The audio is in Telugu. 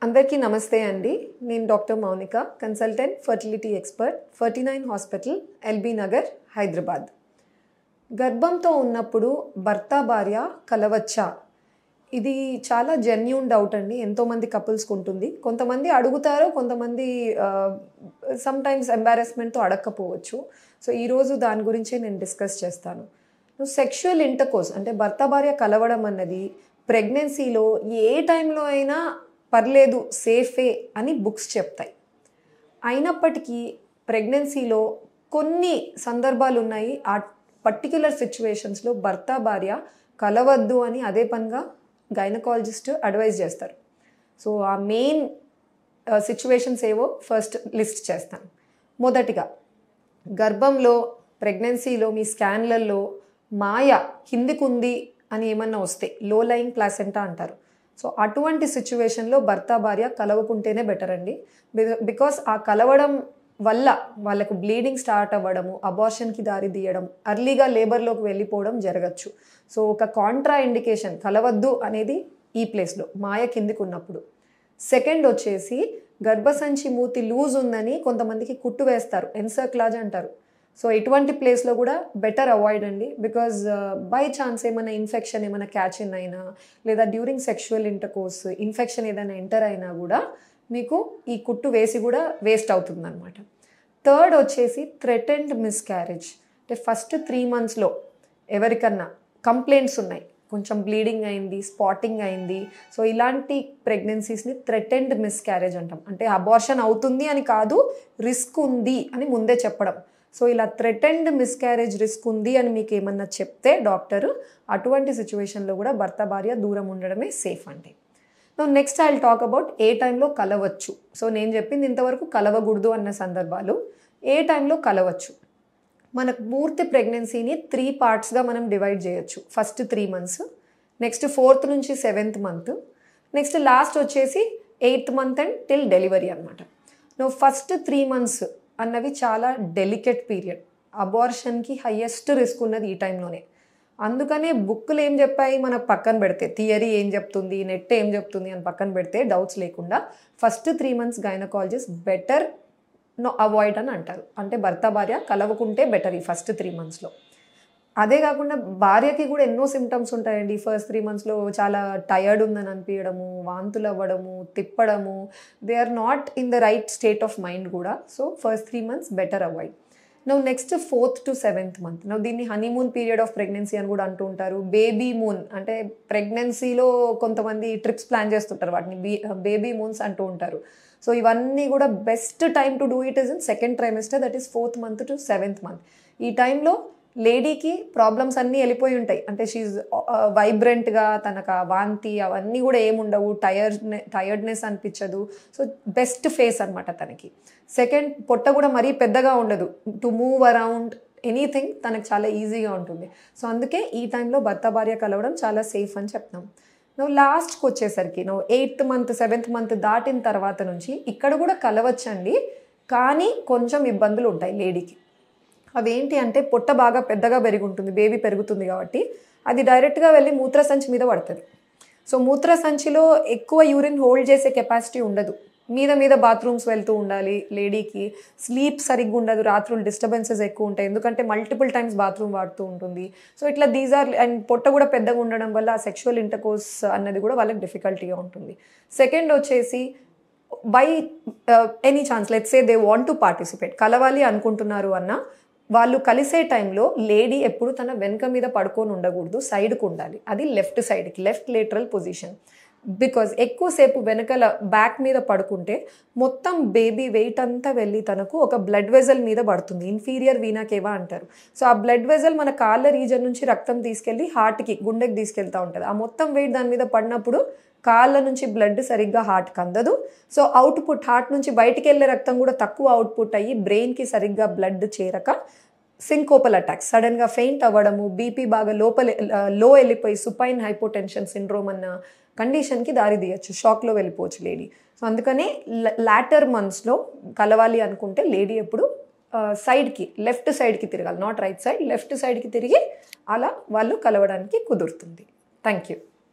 అందరికీ నమస్తే అండి. నేను doctor Mounika, consultant fertility expert, 49 hospital, LB Nagar, Hyderabad. గర్భంతో ఉన్నప్పుడు భర్త భార్య కలవచ్చా? ఇది చాలా జెన్యూన్ డౌట్ అండి. ఎంతోమంది కపుల్స్కి ఉంటుంది. కొంతమంది అడుగుతారు, కొంతమంది సమ్టైమ్స్ ఎంబారెస్మెంట్తో అడగకపోవచ్చు. సో ఈరోజు దాని గురించే నేను డిస్కస్ చేస్తాను. సెక్షువల్ ఇంటర్కోర్స్ అంటే భర్త భార్య కలవడం అన్నది ప్రెగ్నెన్సీలో ఏ టైంలో అయినా పర్లేదు, సేఫే అని బుక్స్ చెప్తాయి. అయినప్పటికీ ప్రెగ్నెన్సీలో కొన్ని సందర్భాలు ఉన్నాయి. ఆ పర్టిక్యులర్ సిచ్యువేషన్స్లో భర్త భార్య కలవద్దు అని అదే పనిగా గైనకాలజిస్ట్ అడ్వైజ్ చేస్తారు. సో ఆ మెయిన్ సిచ్యువేషన్స్ ఏవో ఫస్ట్ లిస్ట్ చేస్తాను. మొదటిగా, గర్భంలో ప్రెగ్నెన్సీలో మీ స్కాన్లలో మాయ కిందికుంది అని ఏమన్నా వస్తే లో లయింగ్ ప్లాసెంటా అంటారు. సో అటువంటి సిచ్యువేషన్లో భర్త భార్య కలవకుంటేనే బెటర్ అండి. బికాస్ ఆ కలవడం వల్ల వాళ్ళకు బ్లీడింగ్ స్టార్ట్ అవ్వడము, అబార్షన్కి దారి తీయడం, అర్లీగా లేబర్లోకి వెళ్ళిపోవడం జరగచ్చు. సో ఒక కాంట్రా ఇండికేషన్ కలవద్దు అనేది ఈ ప్లేస్లో మాయ కిందికి ఉన్నప్పుడు. సెకండ్ వచ్చేసి, గర్భసంచి మూతి లూజ్ ఉందని కొంతమందికి కుట్టు వేస్తారు, ఎన్సర్క్లాజ్ అంటారు. సో ఇటువంటి ప్లేస్లో కూడా బెటర్ అవాయిడ్ అండి. బికాజ్ బై ఛాన్స్ ఏమైనా ఇన్ఫెక్షన్ ఏమైనా క్యాచ్ ఇన్ అయినా, లేదా డ్యూరింగ్ సెక్షువల్ ఇంటర్కోర్స్ ఇన్ఫెక్షన్ ఏదైనా ఎంటర్ అయినా కూడా మీకు ఈ కుట్టు వేసి కూడా వేస్ట్ అవుతుంది అనమాట. థర్డ్ వచ్చేసి థ్రెటెన్డ్ మిస్క్యారేజ్. అంటే ఫస్ట్ 3 monthsలో ఎవరికన్నా కంప్లైంట్స్ ఉన్నాయి, కొంచెం బ్లీడింగ్ అయింది, స్పాటింగ్ అయింది. సో ఇలాంటి ప్రెగ్నెన్సీస్ని థ్రెటెన్డ్ మిస్క్యారేజ్ అంటాం. అంటే అబార్షన్ అవుతుంది అని కాదు, రిస్క్ ఉంది అని ముందే చెప్పడం. సో ఇలా థ్రెటెన్డ్ మిస్క్యారేజ్ రిస్క్ ఉంది అని మీకు ఏమన్నా చెప్తే డాక్టరు, అటువంటి సిచ్యువేషన్లో కూడా భర్త భార్య దూరం ఉండడమే సేఫ్ అండి. Next I will talk about a టైంలో కలవచ్చు. సో నేను చెప్పింది ఇంతవరకు కలవకూడదు అన్న సందర్భాలు. ఏ టైంలో కలవచ్చు? మనకు పూర్తి ప్రెగ్నెన్సీని 3 partsగా మనం డివైడ్ చేయొచ్చు. ఫస్ట్ 3 months, నెక్స్ట్ 4th నుంచి 7th month, నెక్స్ట్ లాస్ట్ వచ్చేసి 8th month and till delivery అనమాట. ఫస్ట్ 3 months అన్నవి చాలా డెలికేట్ పీరియడ్. అబార్షన్కి హయ్యెస్ట్ రిస్క్ ఉన్నది ఈ టైంలోనే. అందుకనే బుక్కులు ఏం చెప్పాయి మనకు పక్కన పెడితే, థియరీ ఏం చెప్తుంది, నెట్ ఏం చెప్తుంది అని పక్కన పెడితే, డౌట్స్ లేకుండా first 3 months gynaecologist better avoid అని అంటారు. అంటే భర్త భార్య కలవకుంటే బెటర్ ఈ ఫస్ట్ 3 monthsలో. అదే కాకుండా భార్యకి కూడా ఎన్నో సిమ్టమ్స్ ఉంటాయండి. ఫస్ట్ 3 monthsలో చాలా టయర్డ్ ఉందని అనిపించడము, వాంతులు అవ్వడము, తిప్పడము, they are not in the right state of mind కూడా. So first 3 months better avoid. Next 4th to 7th month. దీన్ని హనీమూన్ పీరియడ్ ఆఫ్ ప్రెగ్నెన్సీ అని కూడా అంటూ ఉంటారు. బేబీ మూన్ అంటే ప్రెగ్నెన్సీలో కొంతమంది ట్రిప్స్ ప్లాన్ చేస్తుంటారు, వాటిని బేబీ మూన్స్ అంటూ ఉంటారు. సో ఇవన్నీ కూడా best time to do it is in 2nd trimester, that is 4th month to 7th month. ఈ టైంలో లేడీకి ప్రాబ్లమ్స్ అన్నీ వెళ్ళిపోయి ఉంటాయి. అంటే షీఈ్ వైబ్రెంట్గా, తనకు వాంతి అవన్నీ కూడా ఏముండవు, టయర్డ్నెస్ అనిపించదు. సో బెస్ట్ ఫేస్ అనమాట తనకి. సెకండ్, పొట్ట కూడా మరీ పెద్దగా ఉండదు, టు మూవ్ అరౌండ్ ఎనీథింగ్ తనకు చాలా ఈజీగా ఉంటుంది. సో అందుకే ఈ టైంలో భర్త భార్య కలవడం చాలా సేఫ్ అని చెప్తాం. లాస్ట్కి వచ్చేసరికి 8th month 7th month దాటిన తర్వాత నుంచి ఇక్కడ కూడా కలవచ్చండి, కానీ కొంచెం ఇబ్బందులు ఉంటాయి లేడీకి. అవేంటి అంటే, పొట్ట బాగా పెద్దగా పెరిగి ఉంటుంది, బేబీ పెరుగుతుంది కాబట్టి అది డైరెక్ట్గా వెళ్ళి మూత్రసంచి మీద పడుతుంది. సో మూత్రసంచిలో ఎక్కువ యూరిన్ హోల్డ్ చేసే కెపాసిటీ ఉండదు. మీద బాత్రూమ్స్ వెళ్తూ ఉండాలి లేడీకి. స్లీప్ సరిగ్గా ఉండదు, రాత్రులు డిస్టర్బెన్సెస్ ఎక్కువ ఉంటాయి, ఎందుకంటే మల్టిపుల్ టైమ్స్ బాత్రూమ్ వాడుతూ ఉంటుంది. సో ఇట్లా దీస్ ఆర్, అండ్ పొట్ట కూడా పెద్దగా ఉండడం వల్ల ఆ సెక్షువల్ ఇంటర్కోర్స్ అన్నది కూడా వాళ్ళకి డిఫికల్టీగా ఉంటుంది. సెకండ్ వచ్చేసి, by any chance let's say they want to participate, కలవాలి అనుకుంటున్నారు అన్న వాళ్ళు కలిసే టైంలో లేడీ ఎప్పుడు తన వెనక మీద పడుకొని ఉండకూడదు, సైడ్కు ఉండాలి. అది లెఫ్ట్ సైడ్కి, లెఫ్ట్ లేటరల్ పొజిషన్. బికాజ్ ఎక్కువసేపు వెనకాల బ్యాక్ మీద పడుకుంటే మొత్తం బేబీ వెయిట్ అంతా వెళ్ళి తనకు ఒక బ్లడ్ వెజల్ మీద పడుతుంది, ఇన్ఫీరియర్ వీనా కేవా అంటారు. సో ఆ బ్లడ్ వెజల్ మన కాళ్ళ రీజన్ నుంచి రక్తం తీసుకెళ్ళి హార్ట్కి, గుండెకి తీసుకెళ్తూ ఉంటుంది. ఆ మొత్తం వెయిట్ దాని మీద పడినప్పుడు కాళ్ళ నుంచి బ్లడ్ సరిగ్గా హార్ట్కి అందదు. సో అవుట్పుట్, హార్ట్ నుంచి బయటికి వెళ్ళే రక్తం కూడా తక్కువ అవుట్పుట్ అయ్యి బ్రెయిన్కి సరిగ్గా బ్లడ్ చేరక సింకోపల్ అటాక్స్, సడన్గా ఫెయింట్ అవ్వడము, బీపీ బాగా లో వెళ్ళిపోయి సుపైన్ హైపోటెన్షన్ సిండ్రోమ్ అన్న కండిషన్కి దారి తీయచ్చు, షాక్లో వెళ్ళిపోవచ్చు లేడీ. సో అందుకనే లాటర్ మంత్స్లో కలవాలి అనుకుంటే లేడీ ఎప్పుడు సైడ్కి, లెఫ్ట్ సైడ్కి తిరగాలి, నాట్ రైట్ సైడ్, లెఫ్ట్ సైడ్కి తిరిగి అలా వాళ్ళు కలవడానికి కుదురుతుంది. Thank you.